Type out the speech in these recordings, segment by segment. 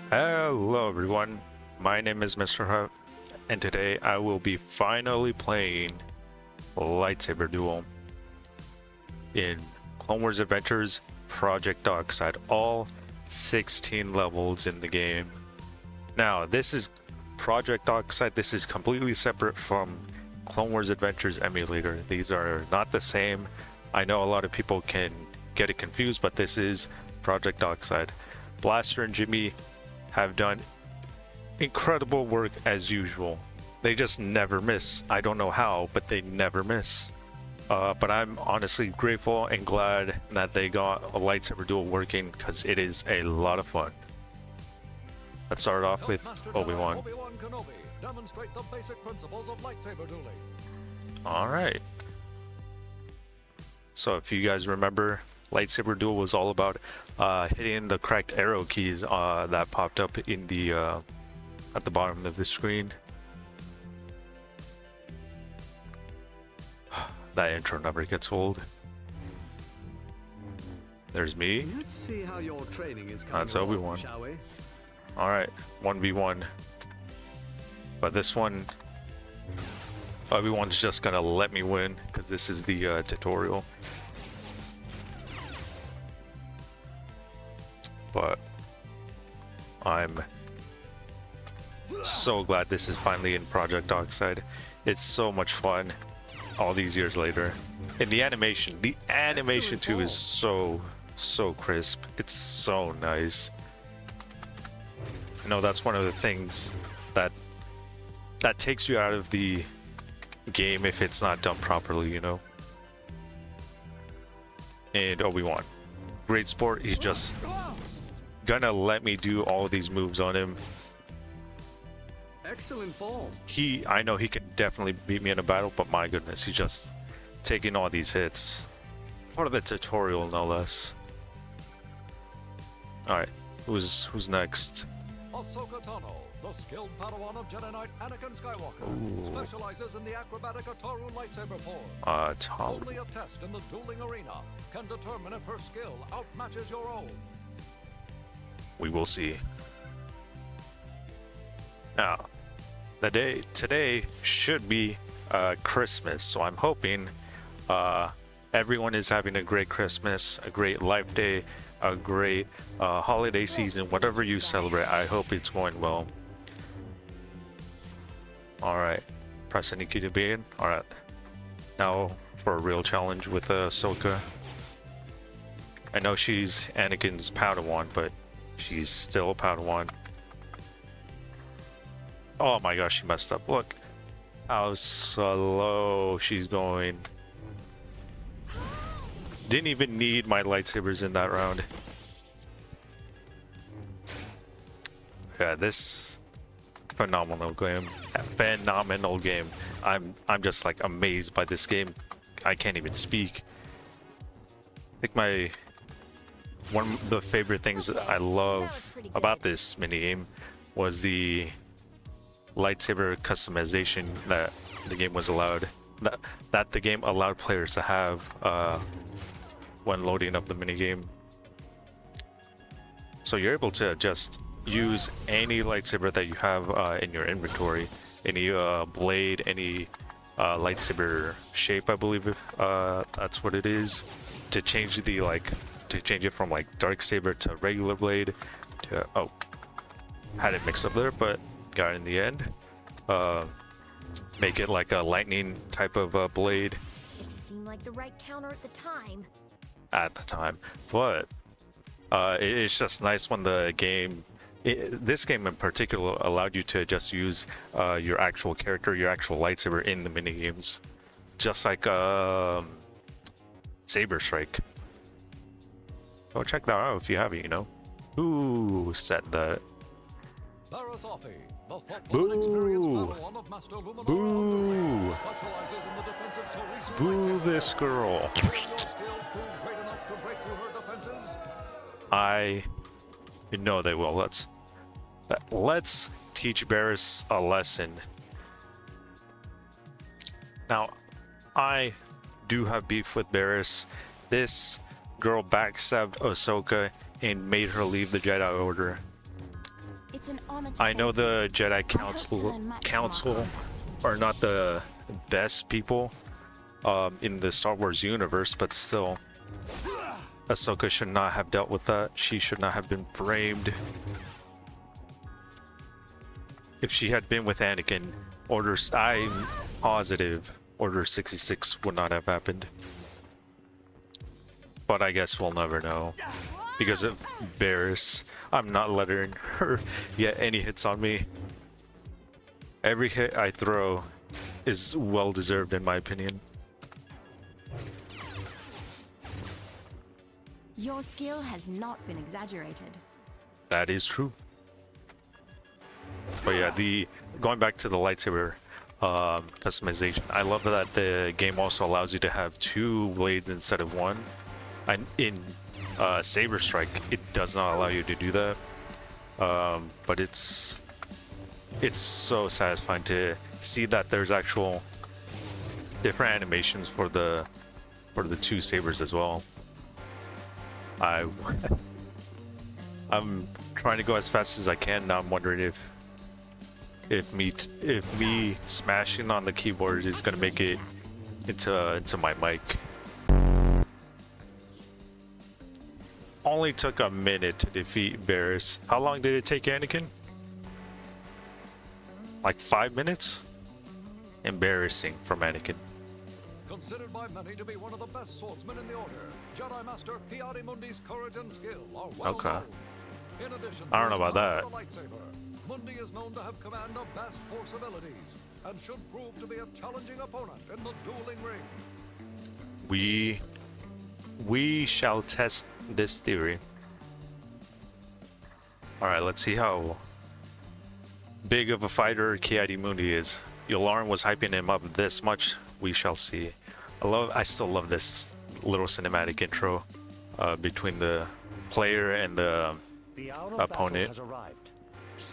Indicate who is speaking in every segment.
Speaker 1: Hello everyone, my name is Mr. Hutt, and today I will be finally playing Lightsaber Duel in Clone Wars Adventures Project Oxide, all 16 levels in the game. Now, this is Project Oxide, this is completely separate from Clone Wars Adventures emulator. These are not the same. I know a lot of people can get it confused, but this is Project Oxide. Blaster and Jimmy have done incredible work as usual. They just never miss. I don't know how, but they never miss. But I'm honestly grateful and glad that they got a Lightsaber Duel working, because it is a lot of fun. Let's start off with Obi-Wan.
Speaker 2: Obi-Wan Kenobi, demonstrate the basic principles of lightsaber dueling.
Speaker 1: Alright. So if you guys remember, Lightsaber Duel was all about hitting the correct arrow keys that popped up in the at the bottom of the screen. That intro never gets old. There's me.
Speaker 3: Let's see how your training is coming.
Speaker 1: That's Obi-Wan.
Speaker 3: Shall we?
Speaker 1: Alright, 1v1. But this one, Obi-Wan's just gonna let me win, because this is the tutorial. But I'm so glad this is finally in Project Oxide. It's so much fun all these years later. And the animation too is so crisp. It's so nice. I know that's one of the things that takes you out of the game if it's not done properly, you know. And Obi-Wan, great sport. He's just gonna let me do all these moves on him.
Speaker 3: Excellent form.
Speaker 1: I know he can definitely beat me in a battle, but my goodness, he's just taking all these hits. Part of the tutorial, no less. Alright, who's next?
Speaker 2: Ahsoka Tano, the skilled Padawan of Jedi Knight Anakin Skywalker,
Speaker 1: Ooh.
Speaker 2: specializes in the acrobatic Ataru lightsaber form.
Speaker 1: Tom.
Speaker 2: Only a test in the dueling arena can determine if her skill outmatches your own.
Speaker 1: We will see. Now, today should be Christmas, so I'm hoping everyone is having a great Christmas, a great life day, a great holiday season, whatever you celebrate. I hope it's going well. Alright, press any key to be in. Alright, now for a real challenge with Ahsoka. I know she's Anakin's Padawan, but she's still a Padawan. Oh my gosh, she messed up. Look how slow she's going. Didn't even need my lightsabers in that round. Yeah, this phenomenal game. Phenomenal game. I'm just like amazed by this game. I can't even speak. I think one of the favorite things that I love about this minigame was the lightsaber customization that the game was allowed, that the game allowed players to have when loading up the minigame. So you're able to just use any lightsaber that you have in your inventory, any blade, any lightsaber shape, I believe that's what it is, to change it from like dark saber to regular blade to had it mixed up there, but got it in the end. Make it like a lightning type of blade.
Speaker 4: It seemed like the right counter at the time.
Speaker 1: But it's just nice when the game, this game in particular, allowed you to just use your actual character, your actual lightsaber in the mini games, just like Saber Strike. Go check that out if you haven't, you know. Who said that?
Speaker 2: Barriss Offee, the thoughtful and experienced Padawan of Master Luminara,
Speaker 1: Boo!
Speaker 2: specializes in the defense of Ceresan
Speaker 1: Boo
Speaker 2: lightsabers.
Speaker 1: this girl.
Speaker 2: Will your skills prove great enough to break through her defenses?
Speaker 1: I know they will. Let's teach Barriss a lesson. Now, I do have beef with Barriss. This girl backstabbed Ahsoka and made her leave the Jedi Order. I know the Jedi Council are not the best people in the Star Wars universe, but still, Ahsoka should not have dealt with that. She should not have been framed. If she had been with Anakin, I'm positive Order 66 would not have happened. But I guess we'll never know. Because of Barriss, I'm not letting her get any hits on me. Every hit I throw is well deserved in my opinion.
Speaker 5: Your skill has not been exaggerated.
Speaker 1: That is true. But yeah, going back to the lightsaber customization, I love that the game also allows you to have 2 blades instead of 1. And in Saber Strike, it does not allow you to do that. But it's so satisfying to see that there's actual different animations for the 2 sabers as well. I'm trying to go as fast as I can. Now I'm wondering if me smashing on the keyboard is gonna make it into my mic. Only took a minute to defeat Barriss. How long did it take Anakin? Like 5 minutes? Embarrassing from Anakin.
Speaker 2: Considered by many to be one of the best swordsmen in the Order, Jedi Master Ki-Adi-Mundi's courage and skill are well known. In addition to
Speaker 1: I don't know about that.
Speaker 2: the lightsaber, Mundi is known to have command of vast force abilities and should prove to be a challenging opponent in the dueling ring.
Speaker 1: We shall test this theory. Alright, let's see how big of a fighter Ki-Adi-Mundi is. Yularen was hyping him up this much. We shall see. I still love this little cinematic intro between the player and the opponent.
Speaker 6: Has arrived.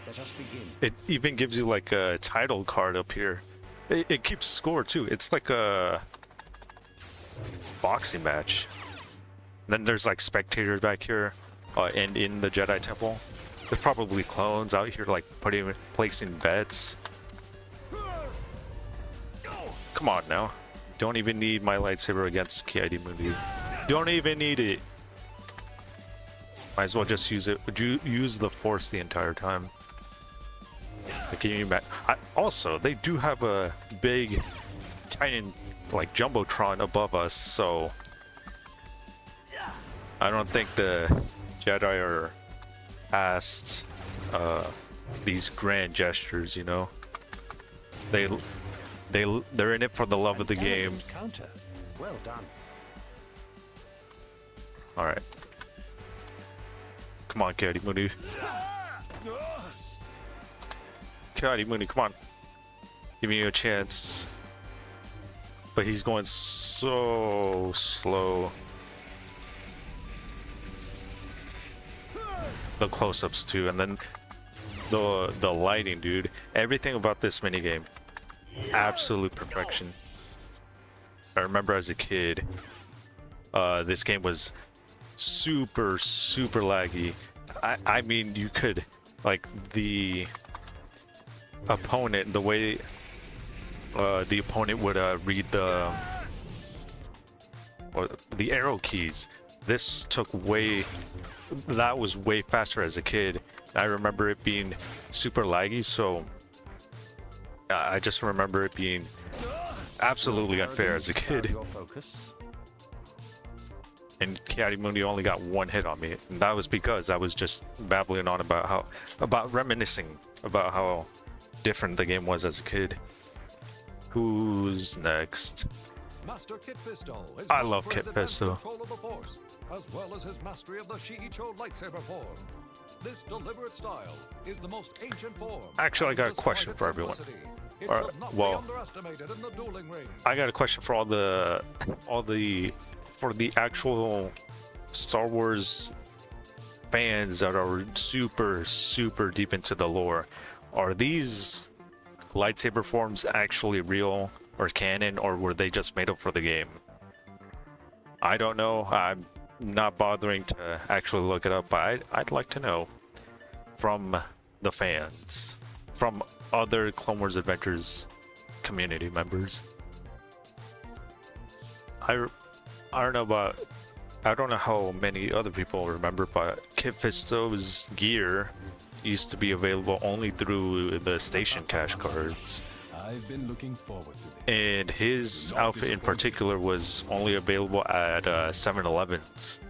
Speaker 6: Let us begin.
Speaker 1: It even gives you like a title card up here. It keeps score too. It's like a boxing match. Then there's like spectators back here and in the Jedi Temple. There's probably clones out here like placing bets. Come on now. Don't even need my lightsaber against Ki-Adi-Mundi. Don't even need it. Might as well just use it. Would you use the Force the entire time? Can you imagine? Also, they do have a big Titan like Jumbotron above us, so I don't think the Jedi are past these grand gestures, you know. They're in it for the love of the game.
Speaker 6: Counter. Well done.
Speaker 1: All right. Come on, Ki-Adi-Mundi. Ki-Adi-Mundi, come on. Give me a chance. But he's going so slow. The close-ups too, and then the lighting, dude. Everything about this minigame, absolute perfection. I remember as a kid, this game was super laggy. I mean, you could like the opponent, the way the opponent would read the arrow keys. This took that was way faster as a kid. I remember it being super laggy, so I just remember it being absolutely unfair as a kid. And Ki-Adi-Mundi only got 1 hit on me, and that was because I was just babbling on about reminiscing about how different the game was as a kid. Who's next?
Speaker 2: Master Kit Fisto is
Speaker 1: I
Speaker 2: known
Speaker 1: love
Speaker 2: for
Speaker 1: Kit
Speaker 2: his advanced
Speaker 1: Fisto.
Speaker 2: control of the Force, as well as his mastery of the Shiicho lightsaber form. This deliberate style is the most ancient form.
Speaker 1: Actually, I got a
Speaker 2: Despite
Speaker 1: question
Speaker 2: its
Speaker 1: for everyone.
Speaker 2: simplicity, it
Speaker 1: Alright,
Speaker 2: should not
Speaker 1: well,
Speaker 2: be underestimated in the dueling ring.
Speaker 1: I got a question for for the actual Star Wars fans that are super deep into the lore. Are these lightsaber forms actually real or canon, or were they just made up for the game? I don't know. I'm not bothering to actually look it up, but I'd like to know from the fans, from other Clone Wars Adventures community members. I don't know about, I don't know how many other people remember, but Kit Fisto's gear used to be available only through the station cash cards.
Speaker 7: I've been looking forward to this.
Speaker 1: And his outfit in particular was only available at 7-Elevens.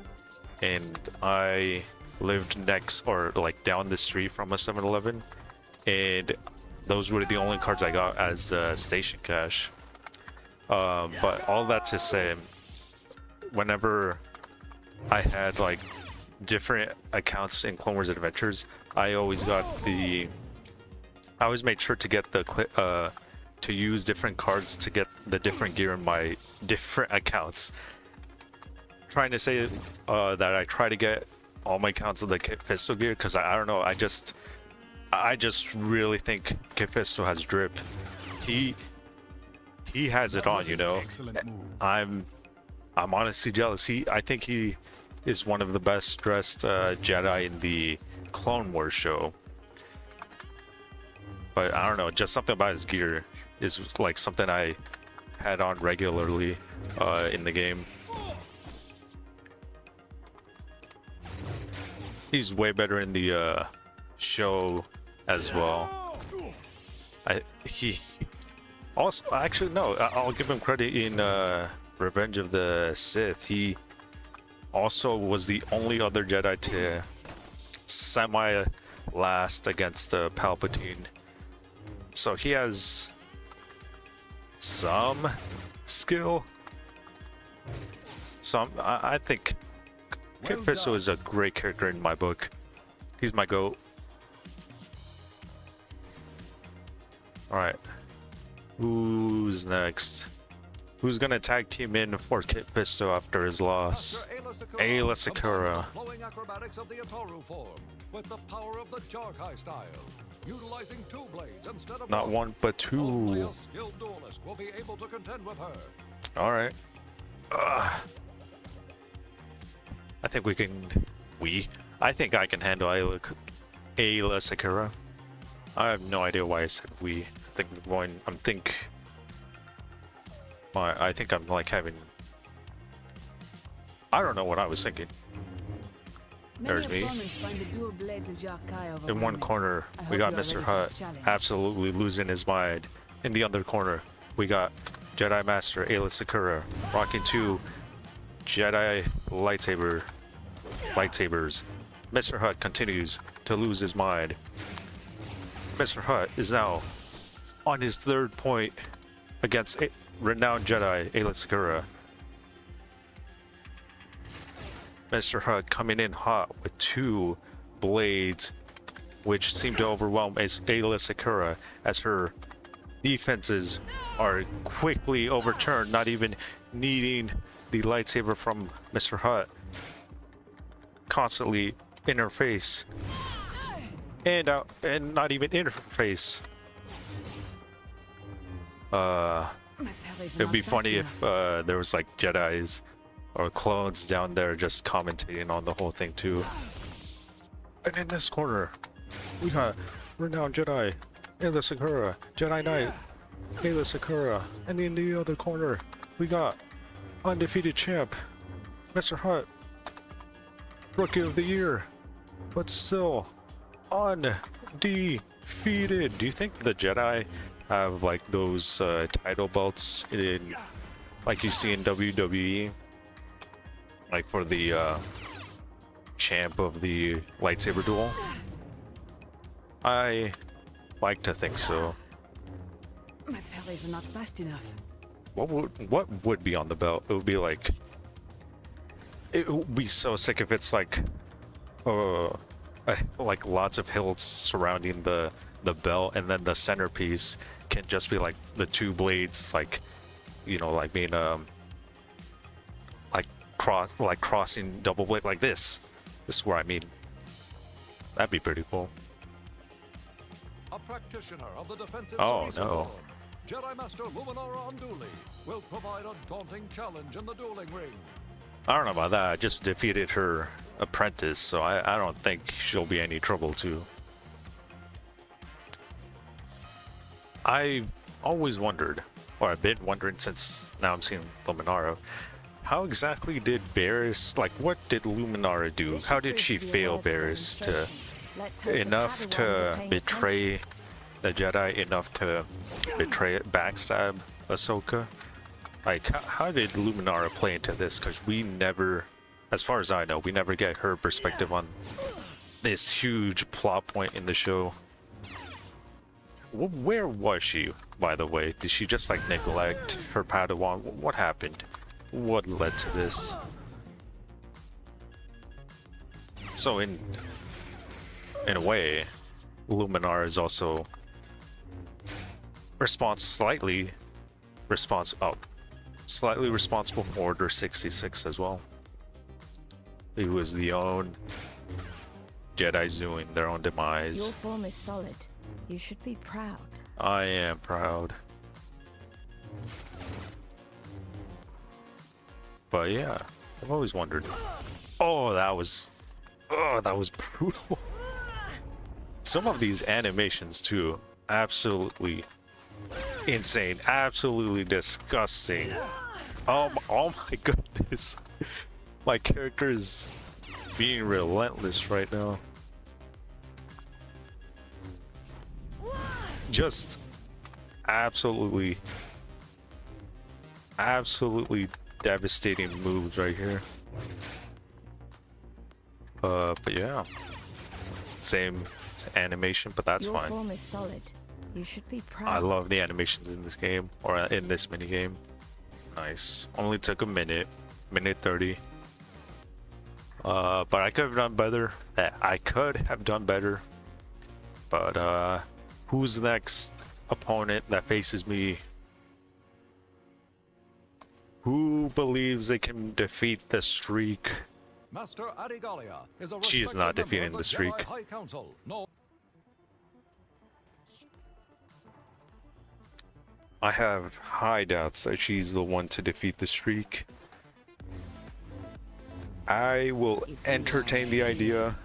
Speaker 1: And I lived next, or like down the street from a 7-Eleven. And those were the only cards I got as station cash. But all that to say, whenever I had like different accounts in Clone Wars Adventures, I always made sure to get to use different cards to get the different gear in my different accounts. Trying to say that I try to get all my accounts of the Kit Fisto gear, because I don't know, I just really think Kit Fisto has drip. He has it on, you know. I'm honestly jealous. I think he is one of the best dressed Jedi in the Clone Wars show. But I don't know, just something about his gear is like something I had on regularly in the game. He's way better in the show as well. He also, actually no, I'll give him credit in Revenge of the Sith. He also was the only other Jedi to semi-last against Palpatine. So he has some skill. So I think Kit Fisto is a great character in my book. He's my GOAT. Alright. Who's next? Who's gonna tag team in for Kit Fisto after his loss? Aayla Secura.
Speaker 2: Flowing acrobatics of the Ataru form with the power of the Jarkai style. Utilizing 2 blades instead of
Speaker 1: Not one, but 2.
Speaker 2: Only a skilled duelist will be able to contend with her.
Speaker 1: Alright. I think I think I can handle Aayla Secura. I have no idea why I said we. I think I'm like having, I don't know what I was thinking. There's me. In one corner, we got Mr. Hutt, absolutely losing his mind. In the other corner, we got Jedi Master Aayla Secura, rocking 2 Jedi lightsabers. Mr. Hutt continues to lose his mind. Mr. Hutt is now on his 3rd point against renowned Jedi Aayla Secura. Mr. Hutt coming in hot with 2 blades, which seem to overwhelm Aayla Secura as her defenses are quickly overturned, not even needing the lightsaber from Mr. Hutt. Constantly in her face. And out, and not even in her face. It would be funny if there was like Jedis or clones down there just commentating on the whole thing too. And in this corner, we got renowned Jedi Aayla Secura, Jedi Knight Aayla Secura, and in the other corner, we got undefeated champ Mr. Hutt, Rookie of the Year, but still undefeated. Do you think the Jedi have like those title belts in, like you see in WWE, like for the champ of the lightsaber duel? I like to think so.
Speaker 5: My parries are not fast enough.
Speaker 1: What would be on the belt? It would be like, it would be so sick if it's like lots of hilts surrounding the belt, and then the centerpiece can just be like the 2 blades, like, you know, like being crossing double blade like this. This is what I mean. That'd be pretty cool.
Speaker 2: A practitioner of the defensive
Speaker 1: Oh,
Speaker 2: Sarisa
Speaker 1: no.
Speaker 2: form, Jedi Master Luminara Unduli will provide a daunting challenge in the dueling ring.
Speaker 1: I don't know about that. I just defeated her apprentice, so I don't think she'll be any trouble too. I've always wondered, or I've been wondering since now I'm seeing Luminara, how exactly did Barriss, like what did Luminara do? How did she fail Barriss to enough to betray the Jedi, enough to betray backstab Ahsoka? Like how did Luminara play into this? Because we never, as far as I know, we never get her perspective on this huge plot point in the show. Where was she, by the way? Did she just like neglect her Padawan? What happened? What led to this? So in a way, Luminara is also slightly responsible for Order 66 as well. It was the own Jedi doing their own demise.
Speaker 8: Your form is solid. You should be proud.
Speaker 1: I am proud. But yeah, I've always wondered. Oh, that was brutal. Some of these animations too, absolutely insane, absolutely disgusting. Oh my goodness. My character is being relentless right now. Just absolutely devastating moves right here. But yeah, same animation, but that's fine.
Speaker 8: Your form is solid. You should be proud.
Speaker 1: I love the animations in this game, or in this mini game. Nice. Only took a minute 30. But I could have done better. But who's the next opponent that faces me? Who believes they can defeat the streak?
Speaker 2: Master Adi Gallia is a
Speaker 1: She is not defeating the streak.
Speaker 2: Jedi High Council. No.
Speaker 1: I have high doubts that she's the one to defeat the streak. I will entertain the idea,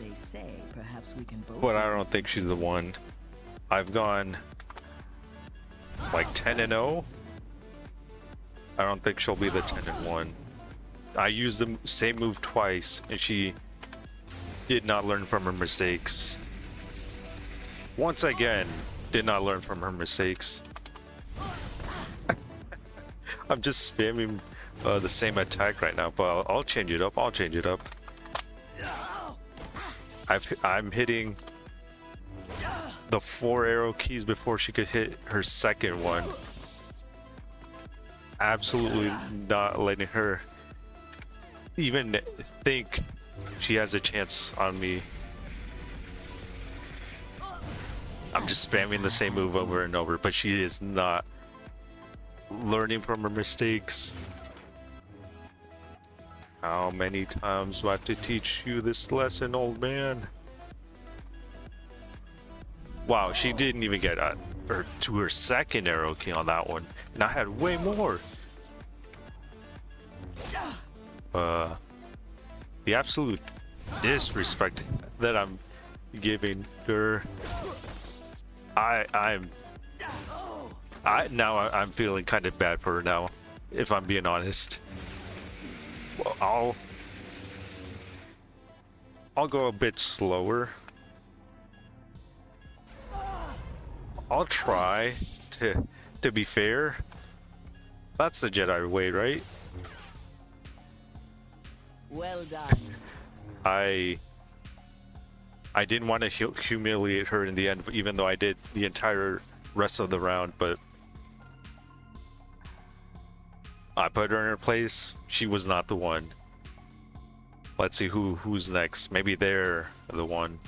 Speaker 1: but I don't think she's the one. I've gone like 10-0. I don't think she'll be the 10-1. I used the same move twice, and she did not learn from her mistakes. Once again, did not learn from her mistakes. I'm just spamming the same attack right now, but I'll change it up. I'm hitting the 4 arrow keys before she could hit her second one. Absolutely not letting her even think she has a chance on me. I'm just spamming the same move over and over, but she is not learning from her mistakes. How many times do I have to teach you this lesson, old man? Wow, she didn't even get to her second arrow key on that one, and I had way more. The absolute disrespect that I'm giving her. I'm feeling kind of bad for her now, if I'm being honest. Well, I'll go a bit slower. I'll try to be fair. That's the Jedi way, right?
Speaker 8: Well done.
Speaker 1: I didn't want to humiliate her in the end, even though I did the entire rest of the round, but I put her in her place. She was not the one. Let's see who's next. Maybe they're the one.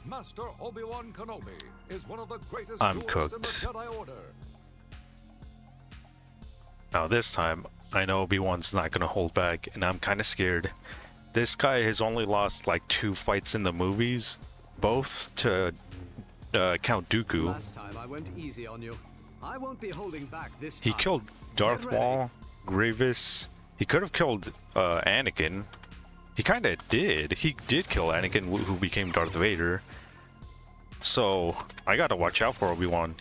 Speaker 2: Master Obi-Wan Kenobi is one of the greatest
Speaker 1: I'm
Speaker 2: duelists
Speaker 1: cooked.
Speaker 2: in the Jedi Order.
Speaker 1: Now this time, I know Obi-Wan's not gonna hold back, and I'm kind of scared. This guy has only lost like 2 fights in the movies, both to Count Dooku.
Speaker 3: Last time I went easy on you. I won't be holding back this
Speaker 1: He
Speaker 3: time.
Speaker 1: killed Darth
Speaker 3: Get ready.
Speaker 1: Maul, Grievous. He could have killed Anakin. He kind of did. He did kill Anakin, who became Darth Vader. So I gotta watch out for Obi-Wan.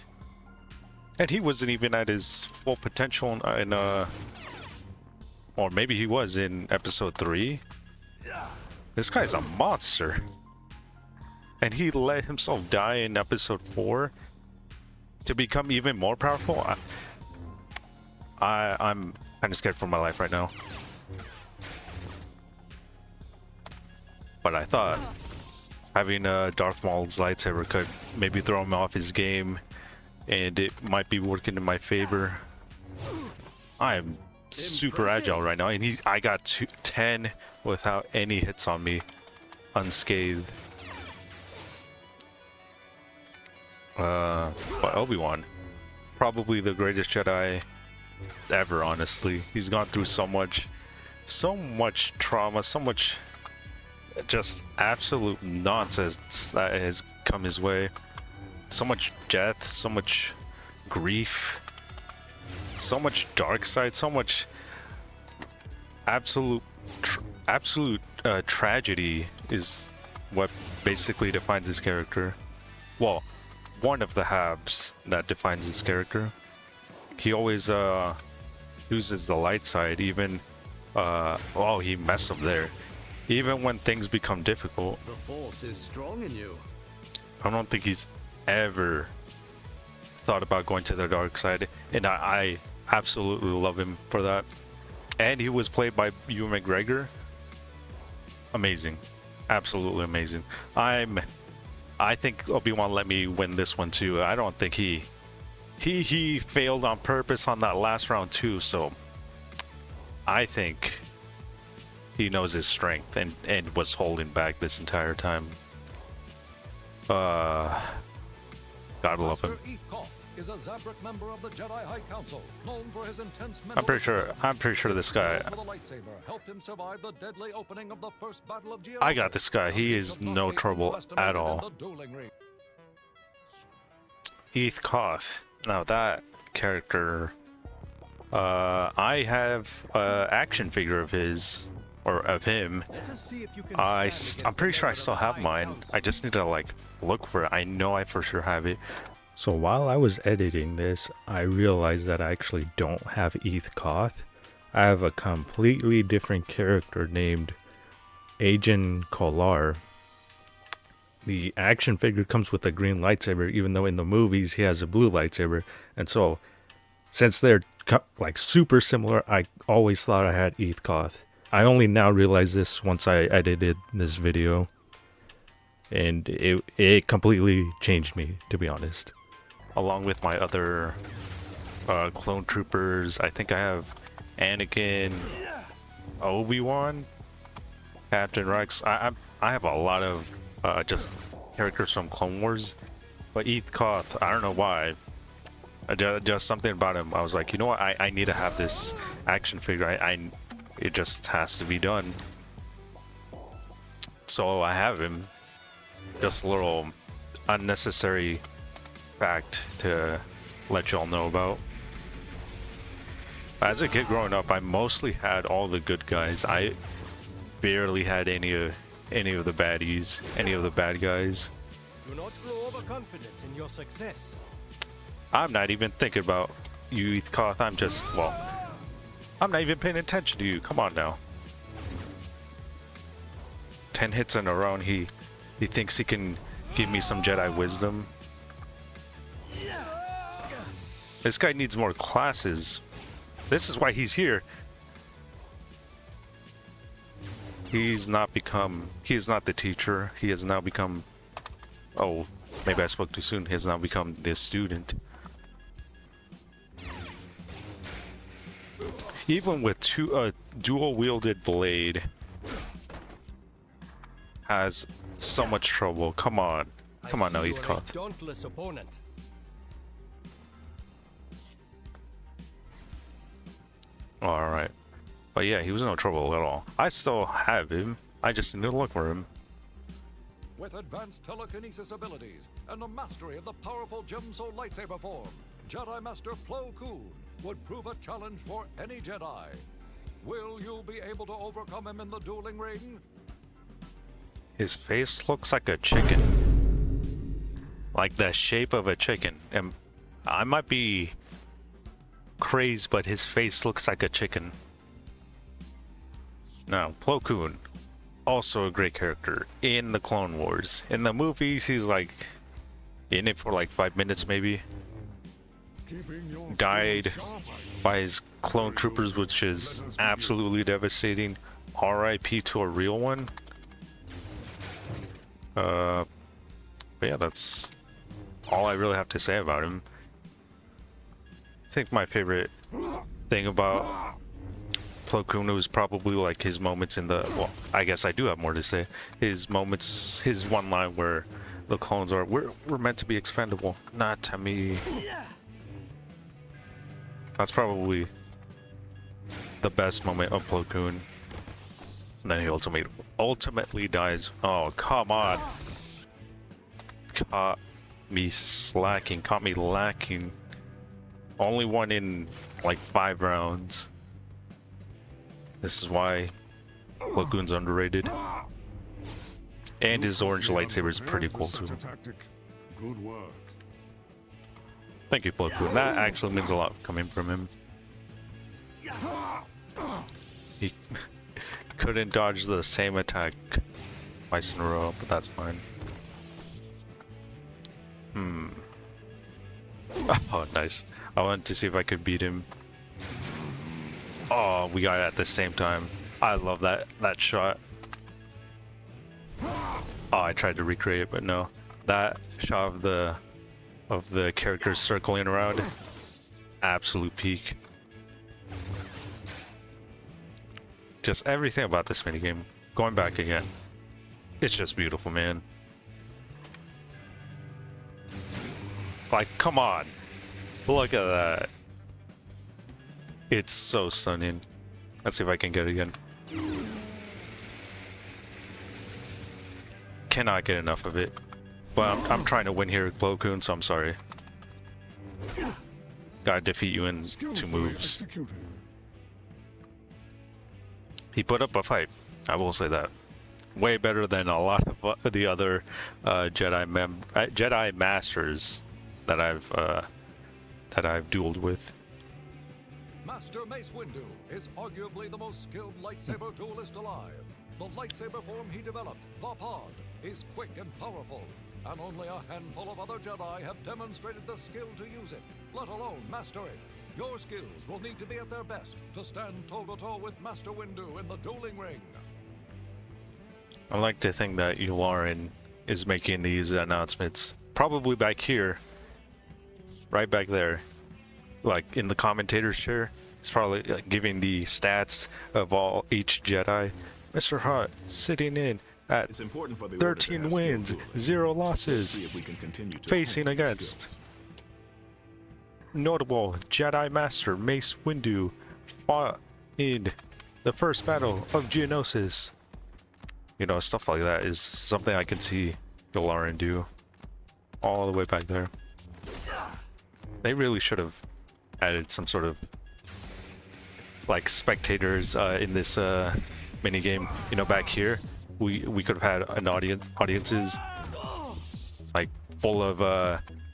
Speaker 1: And he wasn't even at his full potential in or maybe he was in episode 3. This guy's a monster. And he let himself die in episode 4 to become even more powerful. I'm kind of scared for my life right now. But I thought having Darth Maul's lightsaber could maybe throw him off his game, and it might be working in my favor. I am super agile right now, and I got 10 without any hits on me, unscathed. But Obi-Wan, probably the greatest Jedi ever, honestly. He's gone through so much trauma, so much just absolute nonsense that has come his way. So much death, so much grief, so much dark side, so much absolute tragedy is what basically defines his character. Well, one of the halves that defines his character. He always uses the light side, even oh, he messed up there. Even when things become difficult.
Speaker 3: The Force is strong in you.
Speaker 1: I don't think he's ever thought about going to the dark side, and I absolutely love him for that. And he was played by Ewan McGregor. Amazing, absolutely amazing. I think Obi-Wan let me win this one too. I don't think he failed on purpose on that last round too. So I think he knows his strength and was holding back this entire time. Gotta love him.
Speaker 2: Master Eeth Koth is a Zabrak member of the Jedi High Council, known for his intense
Speaker 1: I'm pretty sure this guy.
Speaker 2: The lightsaber helped him survive the deadly opening of the first battle of Geonosis.
Speaker 1: I got this guy. He is no trouble at all. Eeth Koth. Now that character, I have an action figure of his, or of him. I'm pretty sure I still have mine. I just need to like look for it. I know I for sure have it. So while I was editing this, I realized that I actually don't have Eeth Koth. I have a completely different character named Agen Kolar. The action figure comes with a green lightsaber, even though in the movies he has a blue lightsaber. And so, since they're like super similar, I always thought I had Eeth Koth. I only now realize this once I edited this video. And it completely changed me, to be honest. Along with my other clone troopers, I think I have Anakin, Obi-Wan, Captain Rex. I have a lot of just characters from Clone Wars, but Eeth Koth, I don't know why. Just something about him. I was like, you know what? I need to have this action figure. It just has to be done. So I have him. Just a little unnecessary fact to let y'all know about. As a kid growing up, I mostly had all the good guys. I barely had any of the baddies, any of the bad guys.
Speaker 9: Do not grow overconfident in your success.
Speaker 1: I'm not even thinking about you, Eeth Koth. I'm not even paying attention to you. Come on now. 10 hits in a row, and he thinks he can give me some Jedi wisdom. This guy needs more classes. This is why he's here. He is not the teacher. He has now become, oh, maybe I spoke too soon. He has now become the student. Even with dual-wielded blade, has so much trouble. Come on now, Eeth Koth.
Speaker 9: Dauntless opponent.
Speaker 1: All right, but yeah, he was no trouble at all. I still have him. I just need to look for him.
Speaker 2: With advanced telekinesis abilities and a mastery of the powerful Gemso lightsaber form, Jedi Master Plo Koon would prove a challenge for any Jedi. Will you be able to overcome him in the dueling ring?
Speaker 1: His face looks like a chicken. Like the shape of a chicken. And I might be crazed, but his face looks like a chicken. Now, Plo Koon, also a great character in the Clone Wars. In the movies, he's like in it for like 5 minutes maybe. Died by his clone troopers, which is absolutely devastating. RIP to a real one. But yeah, that's all I really have to say about him. I think my favorite thing about Plo Koon was probably like his moments in the, well, I guess I do have more to say. His moments, his one line where the clones are, we're meant to be expendable, not to me. That's probably the best moment of Plo Koon. And then he ultimately dies. Oh, come on. Caught me slacking, caught me lacking. Only won in like 5 rounds. This is why Plo Koon's underrated. And his orange lightsaber is pretty cool too.
Speaker 2: Good work.
Speaker 1: Thank you, Plo Koon. That actually means a lot coming from him. He couldn't dodge the same attack twice in a row, but that's fine. Oh, nice. I wanted to see if I could beat him. Oh, we got it at the same time. I love that shot. Oh, I tried to recreate it, but no. That shot of the characters circling around, absolute peak. Just everything about this minigame. Going back again, it's just beautiful, man. Like, come on, look at that. It's so stunning. Let's see if I can get it again. Cannot get enough of it. But I'm trying to win here, Plo Koon, so I'm sorry. Gotta defeat you in 2 moves. He put up a fight, I will say that. Way better than a lot of the other Jedi Masters that I've dueled with.
Speaker 2: Master Mace Windu is arguably the most skilled lightsaber duelist alive. The lightsaber form he developed, the Pod, is quick and powerful, and only a handful of other Jedi have demonstrated the skill to use it, let alone master it. Your skills will need to be at their best to stand toe-to-toe with Master Windu in the dueling ring.
Speaker 1: I like to think that Yularen is making these announcements probably back here, right back there, like in the commentator's chair. It's probably giving the stats of each Jedi. Mr. Hutt sitting in at 13 wins, 0 losses, facing against notable Jedi Master Mace Windu, fought in the first battle of Geonosis. You know, stuff like that is something I can see Yularen do all the way back there. They really should have added some sort of like spectators in this mini game. You know, back here we could have had an audiences like full of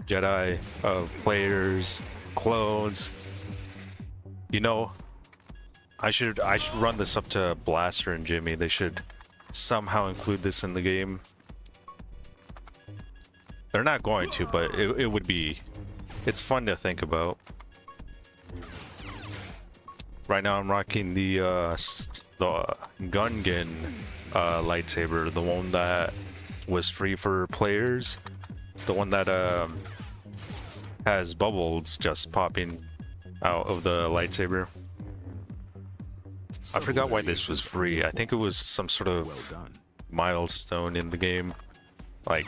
Speaker 1: Jedi players, clones. You know, I should run this up to Blaster and Jimmy. They should somehow include this in the game. They're not going to, but it would be. It's fun to think about. Right now I'm rocking the Gungan lightsaber, the one that was free for players, the one that has bubbles just popping out of the lightsaber. I forgot why this was free. I think it was some sort of milestone in the game, like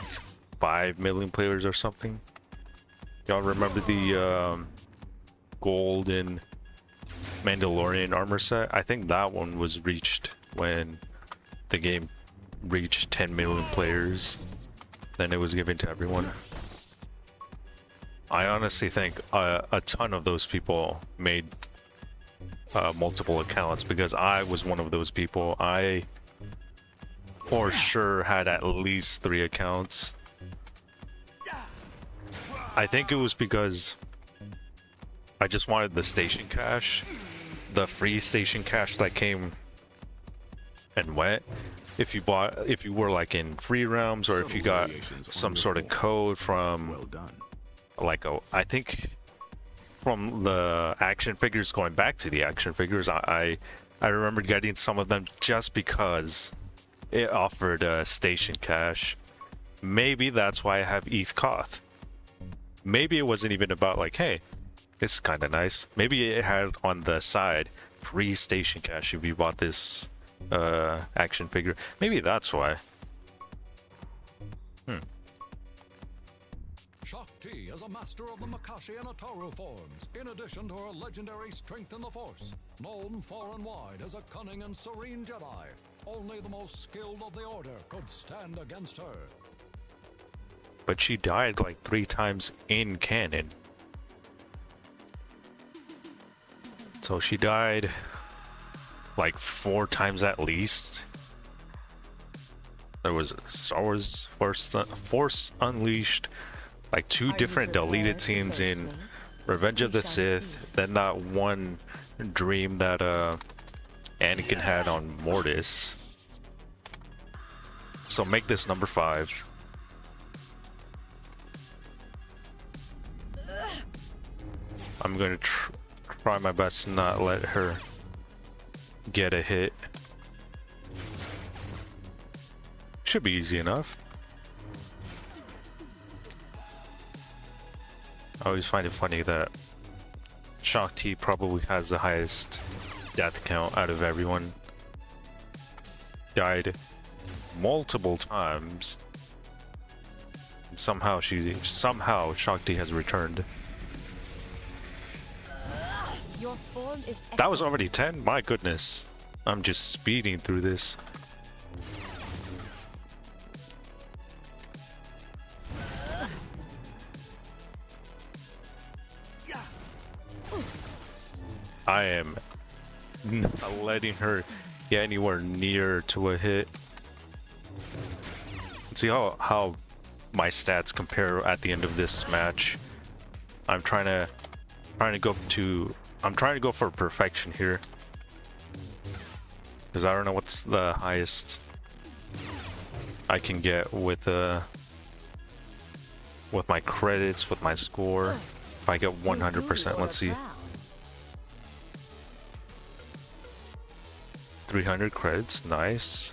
Speaker 1: 5 million players or something. Y'all remember the golden Mandalorian armor set? I think that one was reached when the game reached 10 million players. Then it was given to everyone. I honestly think a ton of those people made multiple accounts, because I was one of those people. I for sure had at least 3 accounts. I think it was because I just wanted the station cash, the free station cash that came and went. If you were like in free realms, or if you got some sort of code from like I think from the action figures, going back to the action figures, I remember getting some of them just because it offered station cash. Maybe that's why I have Eeth Koth. Maybe it wasn't even about like, hey, this is kind of nice. Maybe it had on the side free station cash if you bought this action figure. Maybe that's why.
Speaker 2: Shaak Ti is a master of the Makashi and Ataru forms, in addition to her legendary strength in the Force. Known far and wide as a cunning and serene Jedi, only the most skilled of the Order could stand against her.
Speaker 1: But she died like 3 times in canon. So she died like 4 times at least. There was Star Wars Force Unleashed, like 2 different deleted scenes in Revenge of the Sith, then that one dream that Anakin had on Mortis. So make this number 5. I'm gonna try my best to not let her get a hit. Should be easy enough. I always find it funny that Shaak Ti probably has the highest death count out of everyone. Died multiple times. And somehow Shaak Ti has returned.
Speaker 8: Your form is
Speaker 1: That was already 10? My goodness. I'm just speeding through this. I am not letting her get anywhere near to a hit. Let's see how my stats compare at the end of this match. I'm trying to go for perfection here, because I don't know what's the highest I can get with my credits, with my score. If I get 100%, let's see. 300 credits, nice.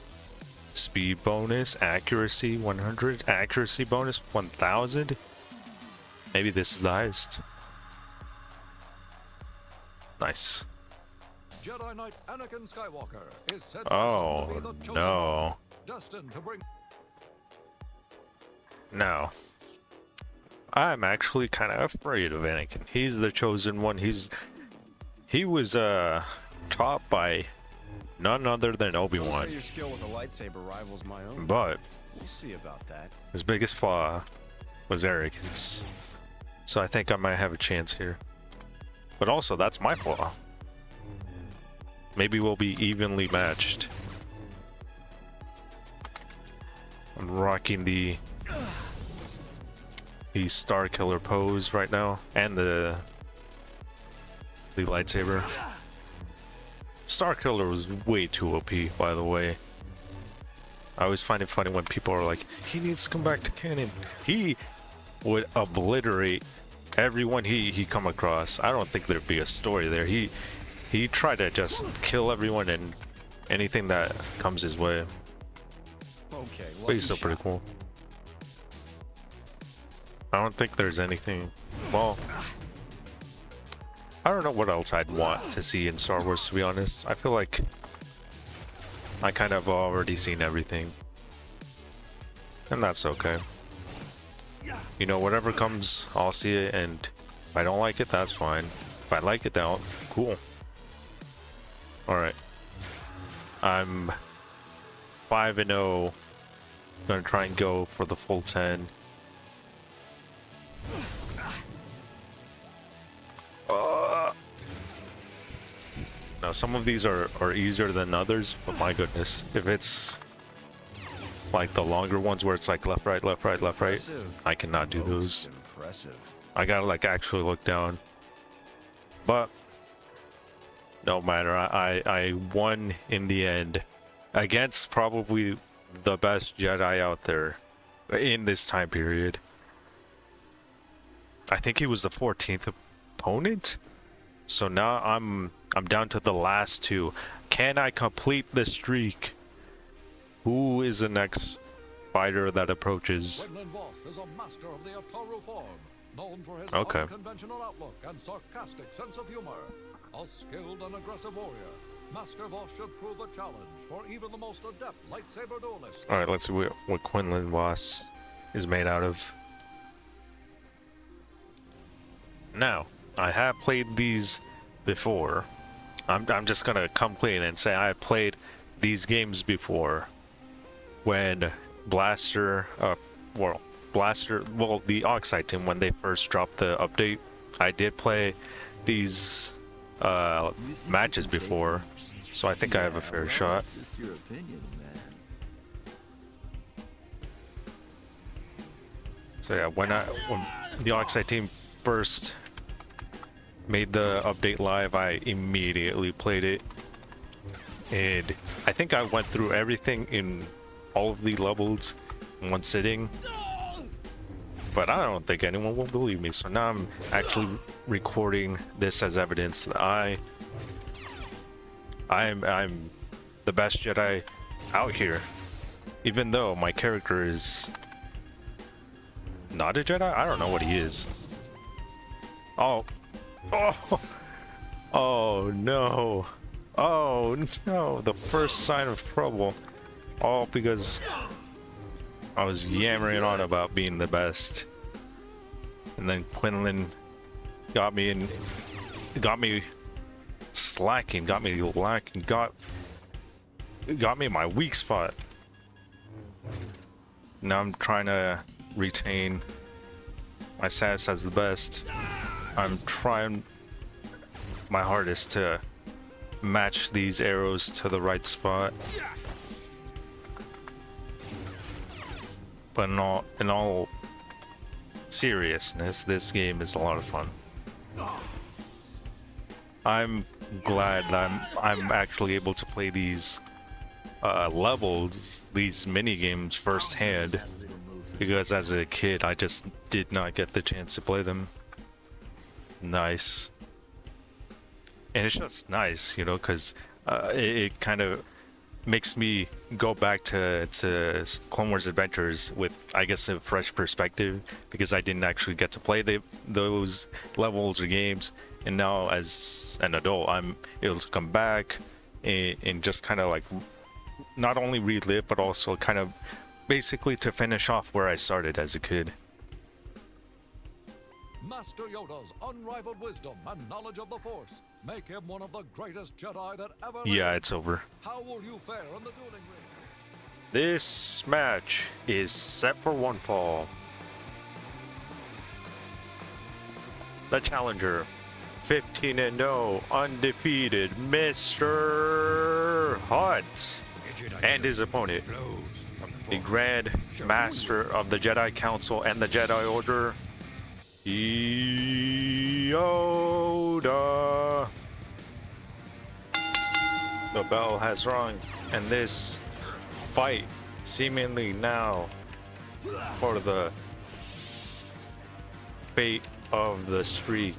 Speaker 1: Speed bonus, accuracy 100, accuracy bonus 1000. Maybe this is the highest. Nice.
Speaker 2: Jedi Knight Anakin Skywalker is said
Speaker 1: Oh,
Speaker 2: to be the chosen
Speaker 1: no.
Speaker 2: one, destined to bring.
Speaker 1: No. I'm actually kind of afraid of Anakin. He's the chosen one. He was taught by none other than Obi-Wan.
Speaker 6: Your skill with a lightsaber rivals my own.
Speaker 1: But
Speaker 6: We'll see about that.
Speaker 1: his biggest flaw was arrogance. So I think I might have a chance here. But also, that's my flaw. Maybe we'll be evenly matched. I'm rocking the Star Killer pose right now, and the lightsaber. Star Killer was way too OP, by the way. I always find it funny when people are like, he needs to come back to canon. He would obliterate everyone he come across. I don't think there'd be a story there. He tried to just kill everyone and anything that comes his way.
Speaker 6: Okay,
Speaker 1: But he's still pretty cool. I don't think there's anything. Well, I don't know what else I'd want to see in Star Wars, to be honest. I feel like I kind of already seen everything. And that's okay. You know, whatever comes, I'll see it, and if I don't like it, that's fine. If I like it, then cool. Alright. I'm 5-0. Gonna try and go for the full 10. Now, some of these are easier than others, but my goodness, if it's like the longer ones where it's like left, right, left, right, left, right, I cannot do those.
Speaker 6: Impressive.
Speaker 1: I gotta like actually look down. But no matter, I won in the end against probably the best Jedi out there in this time period. I think he was the 14th opponent. So now I'm down to the last two. Can I complete the streak? Who is the next fighter that approaches?
Speaker 2: Quinlan Vos is a master of the Ataru form, known for his
Speaker 1: Okay.
Speaker 2: unconventional outlook and sarcastic sense of humor. A skilled and aggressive warrior, Master Vos should prove a challenge for even the most adept lightsaber duelists.
Speaker 1: Alright, let's see what Quinlan Vos is made out of. Now, I have played these before. I'm just gonna come clean and say I played these games before. When the Oxide team, when they first dropped the update, I did play these matches before, so I think I have a fair shot.
Speaker 10: Just your opinion, man.
Speaker 1: So yeah, when the Oxide team first made the update live, I immediately played it, and I think I went through everything in all of the levels in one sitting. But I don't think anyone will believe me, so now I'm actually recording this as evidence that I'm the best Jedi out here, even though my character is not a Jedi. I don't know what he is. Oh no, oh no, the first sign of trouble, all because I was yammering on about being the best, and then Quinlan got me slacking, got me lacking, got me in my weak spot. Now I'm trying to retain my status as the best. I'm trying my hardest to match these arrows to the right spot. But in all seriousness, this game is a lot of fun. I'm glad that I'm actually able to play these levels, these mini games firsthand, because as a kid I just did not get the chance to play them. Nice. And it's just nice, you know, because it kind of makes me go back to Clone Wars Adventures with, I guess, a fresh perspective, because I didn't actually get to play those levels or games, and now as an adult I'm able to come back and just kind of like not only relive, but also kind of basically to finish off where I started as a kid.
Speaker 2: Master Yoda's unrivaled wisdom and knowledge of the Force make him one of the greatest Jedi that ever lived.
Speaker 1: Yeah, it's over.
Speaker 2: How will you fare in the dueling ring?
Speaker 1: This match is set for one fall. The challenger, 15-0, undefeated, Mr. Hutt, and his opponent, the Grand Master of the Jedi Council and the Jedi Order, Yoda. The bell has rung, and this fight seemingly now for the fate of the streak.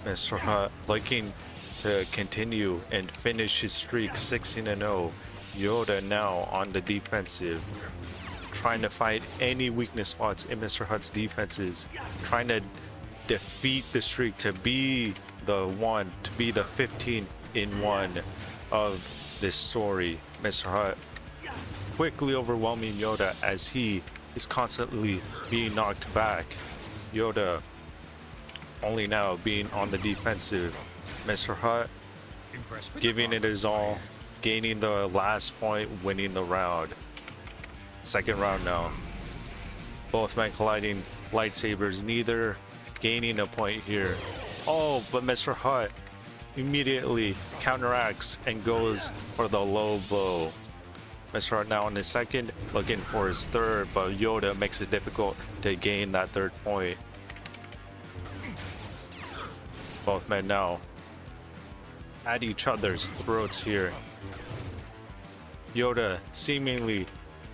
Speaker 1: Mr. Hutt looking to continue and finish his streak 16-0. Yoda now on the defensive, trying to fight any weakness spots in Mr. Hutt's defenses, trying to defeat the streak to be the one, to be the 15-1 of this story. Mr. Hutt quickly overwhelming Yoda as he is constantly being knocked back. Yoda only now being on the defensive. Mr. Hutt giving it his all, gaining the last point, winning the round. Second round now. Both men colliding lightsabers, neither gaining a point here. Oh, but Mr. Hutt immediately counteracts and goes for the low blow. Mr. Hutt now on his second, looking for his third, but Yoda makes it difficult to gain that third point. Both men now at each other's throats here. Yoda seemingly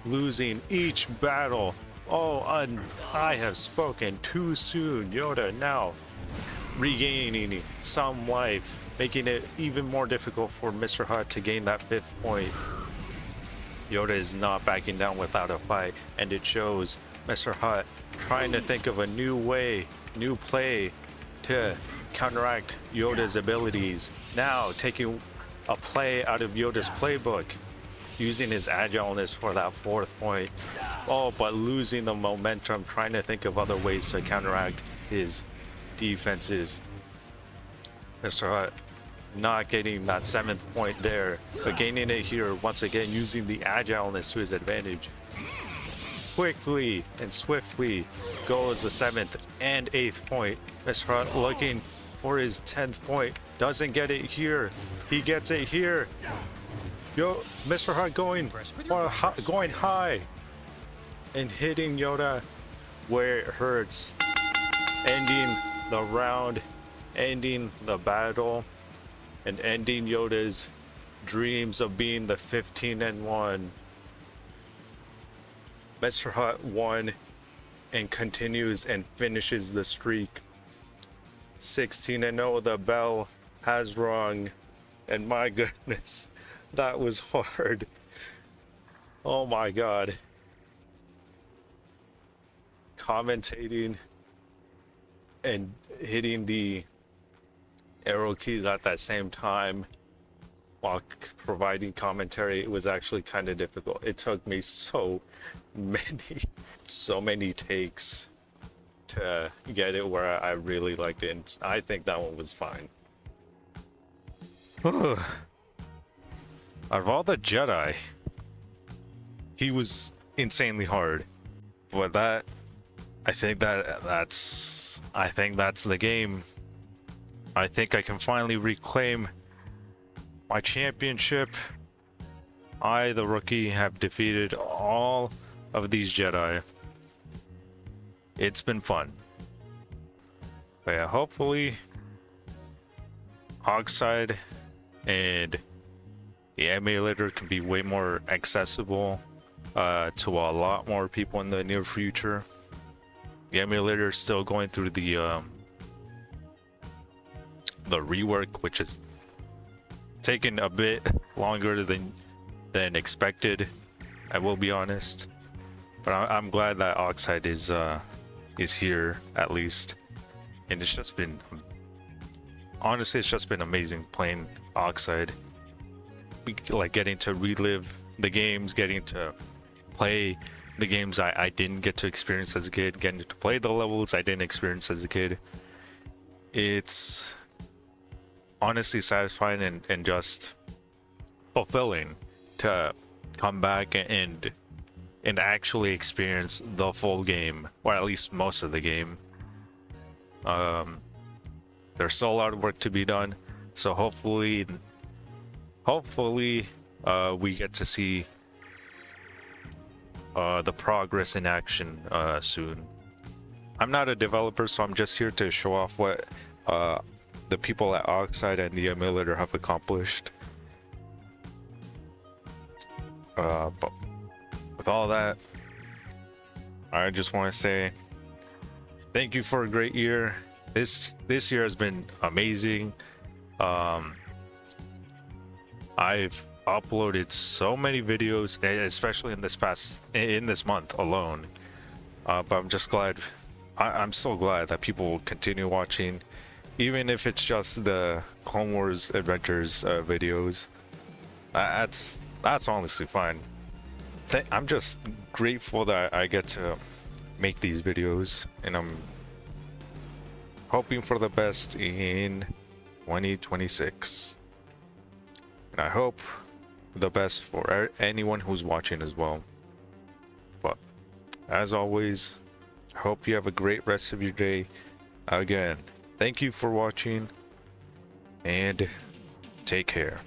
Speaker 1: losing each battle. Oh, I have spoken too soon. Yoda now regaining some life, making it even more difficult for Mr. Hutt to gain that 5th point. Yoda is not backing down without a fight, and it shows. Mr. Hutt trying to think of a new way, new play to counteract Yoda's abilities. Now taking a play out of Yoda's playbook, using his agileness for that 4th point. Oh, but losing the momentum, trying to think of other ways to counteract his defenses. Mr. Hutt not getting that 7th point there, but gaining it here once again, using the agileness to his advantage. Quickly and swiftly goes the 7th and 8th point. Mr. Hutt looking for his 10th point, doesn't get it here. He gets it here. Yo, Mr. Hutt going high and hitting Yoda where it hurts, ending the round, ending the battle, and ending Yoda's dreams of being the 15-1. Mr. Hutt won and continues and finishes the streak. 16-0, the bell has rung, and my goodness, that was hard. Oh my god. Commentating and hitting the arrow keys at that same time while providing commentary, it was actually kind of difficult. It took me so many takes to get it where I really liked it, and I think that one was fine. Out of all the Jedi, he was insanely hard, but I think that's the game. I think I can finally reclaim my championship. I, the rookie, have defeated all of these Jedi. It's been fun. But yeah, hopefully Oxide and the emulator can be way more accessible to a lot more people in the near future. The emulator is still going through the rework, which is taking a bit longer than expected. I will be honest, but I'm glad that Oxide is here at least, and it's just been, honestly, it's just been amazing playing Oxide. Like getting to relive the games, getting to play the games I didn't get to experience as a kid, getting to play the levels I didn't experience as a kid. It's honestly satisfying and just fulfilling to come back and actually experience the full game, or at least most of the game. There's still a lot of work to be done, so hopefully we get to see the progress in action soon. I'm not a developer, so I'm just here to show off what the people at Oxide and the emulator have accomplished. But with all that, I just want to say thank you for a great year. This year has been amazing. I've uploaded so many videos, especially in this month alone. But I'm just glad. I'm so glad that people continue watching, even if it's just the Clone Wars Adventures videos. That's honestly fine. I'm just grateful that I get to make these videos, and I'm hoping for the best in 2026. And I hope the best for anyone who's watching as well. But as always, I hope you have a great rest of your day. Again, thank you for watching, and take care.